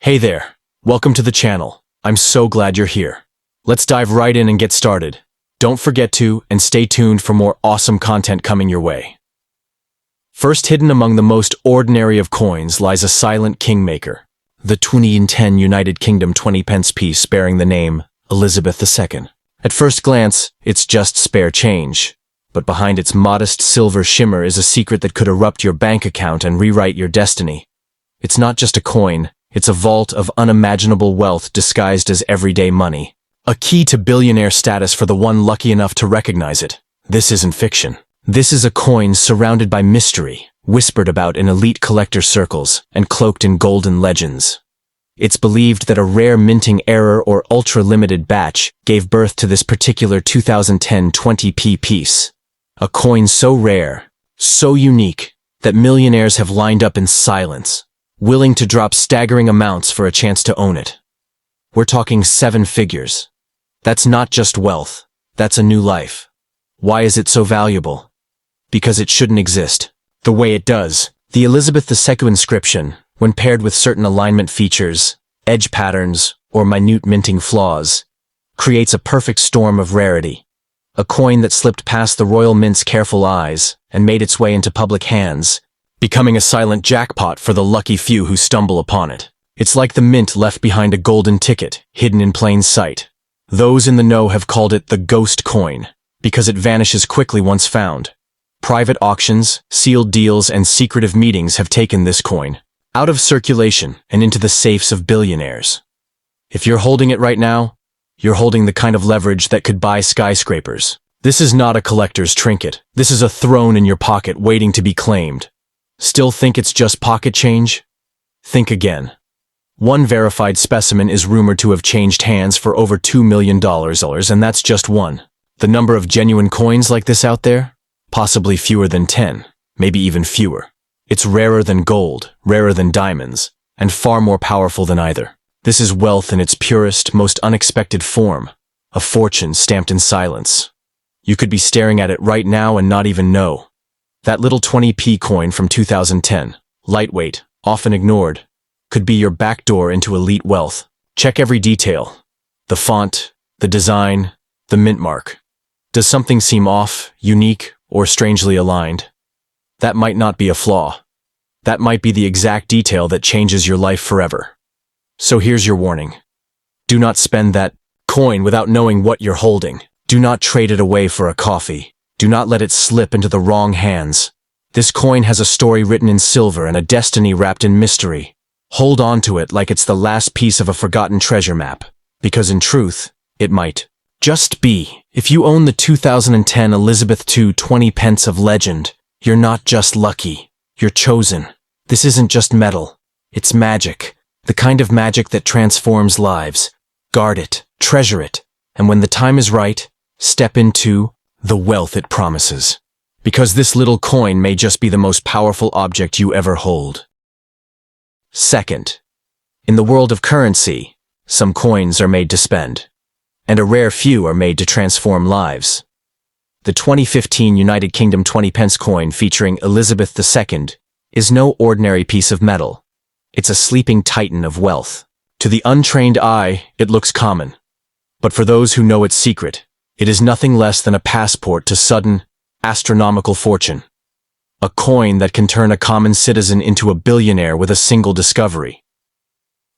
Hey there, welcome to the channel. I'm so glad you're here. Let's dive right in and get started. Don't forget to, and stay tuned for more awesome content coming your way. First, hidden among the most ordinary of coins lies a silent kingmaker, the 2010 United Kingdom 20 pence piece bearing the name Elizabeth II. At first glance, it's just spare change, but behind its modest silver shimmer is a secret that could erupt your bank account and rewrite your destiny. It's not just a coin, it's a vault of unimaginable wealth disguised as everyday money. A key to billionaire status for the one lucky enough to recognize it. This isn't fiction. This is a coin surrounded by mystery, whispered about in elite collector circles, and cloaked in golden legends. It's believed that a rare minting error or ultra-limited batch gave birth to this particular 2010 20p piece. A coin so rare, so unique, that millionaires have lined up in silence, willing to drop staggering amounts for a chance to own it. We're talking 7 figures. That's not just wealth, that's a new life. Why is it so valuable? Because it shouldn't exist the way it does. The Elizabeth II inscription, when paired with certain alignment features, edge patterns, or minute minting flaws, creates a perfect storm of rarity. A coin that slipped past the royal mint's careful eyes and made its way into public hands, becoming a silent jackpot for the lucky few who stumble upon it. It's like the mint left behind a golden ticket, hidden in plain sight. Those in the know have called it the ghost coin, because it vanishes quickly once found. Private auctions, sealed deals, and secretive meetings have taken this coin out of circulation and into the safes of billionaires. If you're holding it right now, you're holding the kind of leverage that could buy skyscrapers. This is not a collector's trinket. This is a throne in your pocket waiting to be claimed. Still think it's just pocket change? Think again. One verified specimen is rumored to have changed hands for over $2 million, and that's just one. The number of genuine coins like this out there? Possibly fewer than 10, maybe even fewer. It's rarer than gold, rarer than diamonds, and far more powerful than either. This is wealth in its purest, most unexpected form, a fortune stamped in silence. You could be staring at it right now and not even know. That little 20p coin from 2010, lightweight, often ignored, could be your backdoor into elite wealth. Check every detail. The font, the design, the mint mark. Does something seem off, unique, or strangely aligned? That might not be a flaw. That might be the exact detail that changes your life forever. So here's your warning. Do not spend that coin without knowing what you're holding. Do not trade it away for a coffee. Do not let it slip into the wrong hands. This coin has a story written in silver and a destiny wrapped in mystery. Hold on to it like it's the last piece of a forgotten treasure map, because in truth, it might just be. If you own the 2010 Elizabeth II 20 pence of legend, you're not just lucky, you're chosen. This isn't just metal, it's magic, the kind of magic that transforms lives. Guard it, treasure it, and when the time is right, step into the wealth it promises. Because this little coin may just be the most powerful object you ever hold. Second, in the world of currency, some coins are made to spend, and a rare few are made to transform lives. The 2015 United Kingdom 20 pence coin featuring Elizabeth II is no ordinary piece of metal. It's a sleeping titan of wealth. To the untrained eye, it looks common. But for those who know its secret, it is nothing less than a passport to sudden, astronomical fortune. A coin that can turn a common citizen into a billionaire with a single discovery.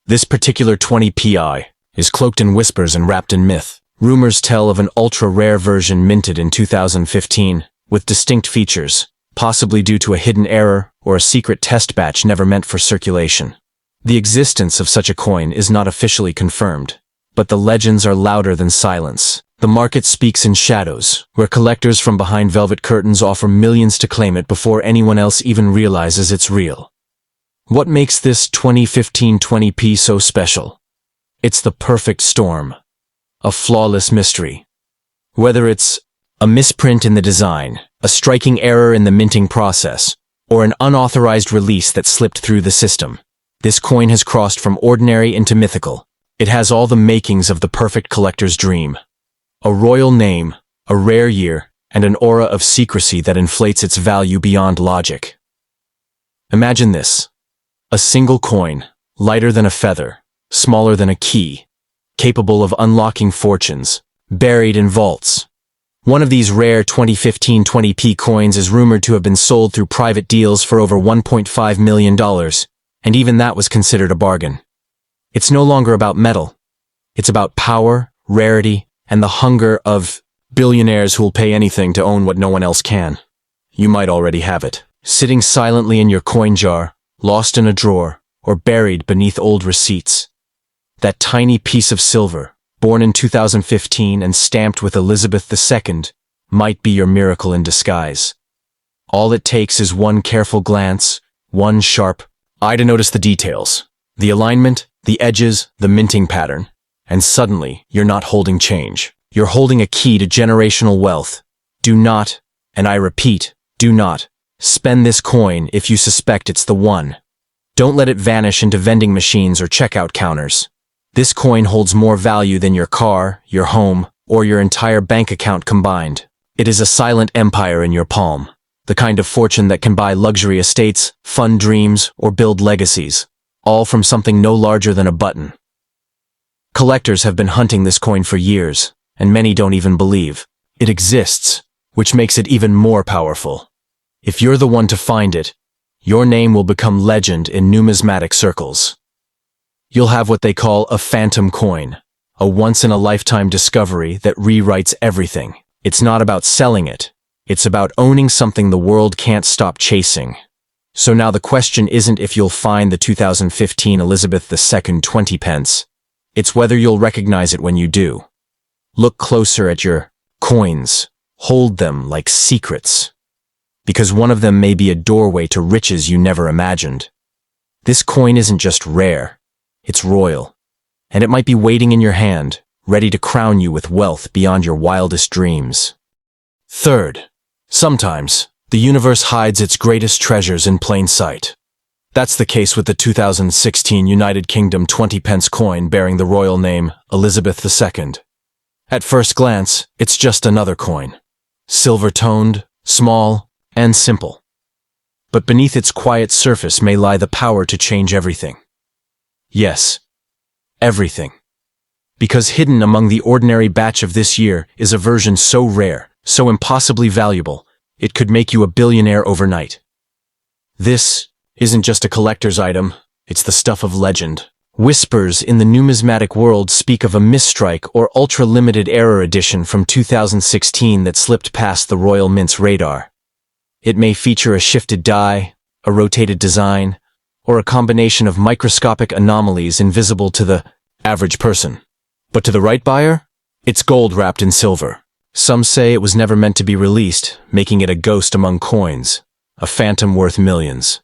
This particular 20pi is cloaked in whispers and wrapped in myth. Rumors tell of an ultra-rare version minted in 2015, with distinct features, possibly due to a hidden error or a secret test batch never meant for circulation. The existence of such a coin is not officially confirmed, but the legends are louder than silence. The market speaks in shadows, where collectors from behind velvet curtains offer millions to claim it before anyone else even realizes it's real. What makes this 2015 20p so special? It's the perfect storm. A flawless mystery. Whether it's a misprint in the design, a striking error in the minting process, or an unauthorized release that slipped through the system, this coin has crossed from ordinary into mythical. It has all the makings of the perfect collector's dream. A royal name, a rare year, and an aura of secrecy that inflates its value beyond logic. Imagine this. A single coin, lighter than a feather, smaller than a key, capable of unlocking fortunes, buried in vaults. One of these rare 2015 20p coins is rumored to have been sold through private deals for over $1.5 million, and even that was considered a bargain. It's no longer about metal. It's about power, rarity, and the hunger of billionaires who'll pay anything to own what no one else can. You might already have it, sitting silently in your coin jar, lost in a drawer, or buried beneath old receipts. That tiny piece of silver, born in 2015 and stamped with Elizabeth II, might be your miracle in disguise. All it takes is one careful glance, one sharp eye to notice the details, the alignment, the edges, the minting pattern, and suddenly you're not holding change. You're holding a key to generational wealth. Do not, and I repeat, do not, spend this coin if you suspect it's the one. Don't let it vanish into vending machines or checkout counters. This coin holds more value than your car, your home, or your entire bank account combined. It is a silent empire in your palm, the kind of fortune that can buy luxury estates, fund dreams, or build legacies, all from something no larger than a button. Collectors have been hunting this coin for years, and many don't even believe it exists, which makes it even more powerful. If you're the one to find it, your name will become legend in numismatic circles. You'll have what they call a phantom coin, a once-in-a-lifetime discovery that rewrites everything. It's not about selling it. It's about owning something the world can't stop chasing. So now the question isn't if you'll find the 2015 Elizabeth II 20 pence. It's whether you'll recognize it when you do. Look closer at your coins. Hold them like secrets. Because one of them may be a doorway to riches you never imagined. This coin isn't just rare. It's royal. And it might be waiting in your hand, ready to crown you with wealth beyond your wildest dreams. Third, sometimes, the universe hides its greatest treasures in plain sight. That's the case with the 2016 United Kingdom 20 pence coin bearing the royal name Elizabeth II. At first glance, it's just another coin. Silver-toned, small, and simple. But beneath its quiet surface may lie the power to change everything. Yes, everything. Because hidden among the ordinary batch of this year is a version so rare, so impossibly valuable, it could make you a billionaire overnight. This isn't just a collector's item, it's the stuff of legend. Whispers in the numismatic world speak of a misstrike or ultra-limited error edition from 2016 that slipped past the Royal Mint's radar. It may feature a shifted die, a rotated design, or a combination of microscopic anomalies invisible to the average person. But to the right buyer, it's gold wrapped in silver. Some say it was never meant to be released, making it a ghost among coins, a phantom worth millions.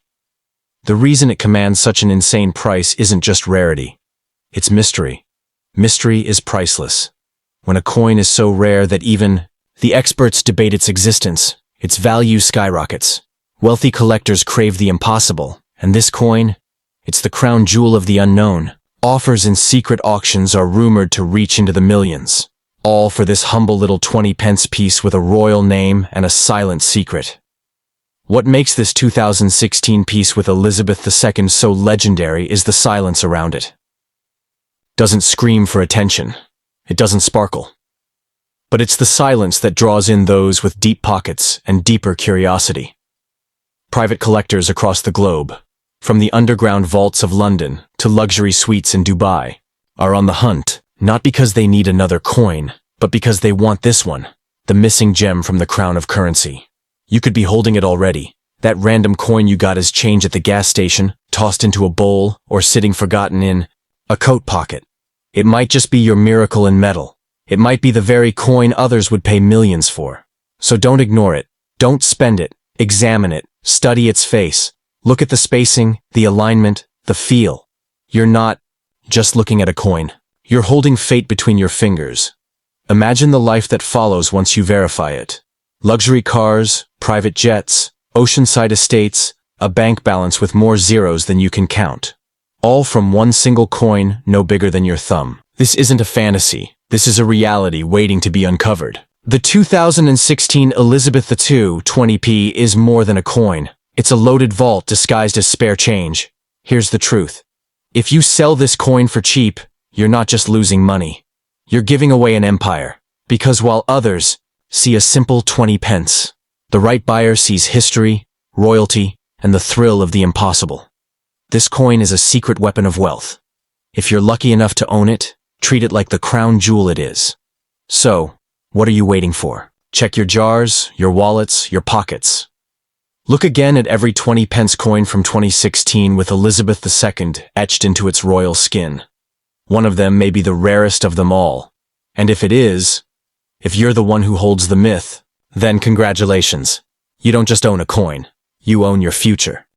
The reason it commands such an insane price isn't just rarity. It's mystery. Mystery is priceless. When a coin is so rare that even the experts debate its existence, its value skyrockets. Wealthy collectors crave the impossible, and this coin, it's the crown jewel of the unknown. Offers in secret auctions are rumored to reach into the millions, all for this humble little 20 pence piece with a royal name and a silent secret. What makes this 2016 piece with Elizabeth II so legendary is the silence around it. Doesn't scream for attention. It doesn't sparkle. But it's the silence that draws in those with deep pockets and deeper curiosity. Private collectors across the globe, from the underground vaults of London to luxury suites in Dubai, are on the hunt, not because they need another coin, but because they want this one, the missing gem from the crown of currency. You could be holding it already. That random coin you got as change at the gas station, tossed into a bowl, or sitting forgotten in a coat pocket. It might just be your miracle in metal. It might be the very coin others would pay millions for. So don't ignore it. Don't spend it. Examine it. Study its face. Look at the spacing, the alignment, the feel. You're not just looking at a coin. You're holding fate between your fingers. Imagine the life that follows once you verify it. Luxury cars, private jets, oceanside estates, a bank balance with more zeros than you can count. All from one single coin no bigger than your thumb. This isn't a fantasy. This is a reality waiting to be uncovered. The 2016 Elizabeth II 20p is more than a coin. It's a loaded vault disguised as spare change. Here's the truth. If you sell this coin for cheap, you're not just losing money. You're giving away an empire. Because while others see a simple 20 pence, the right buyer sees history, royalty, and the thrill of the impossible. This coin is a secret weapon of wealth. If you're lucky enough to own it, treat it like the crown jewel it is. So, what are you waiting for? Check your jars, your wallets, your pockets. Look again at every 20 pence coin from 2016 with Elizabeth II etched into its royal skin. One of them may be the rarest of them all. And if it is, if you're the one who holds the myth, then congratulations. You don't just own a coin, you own your future.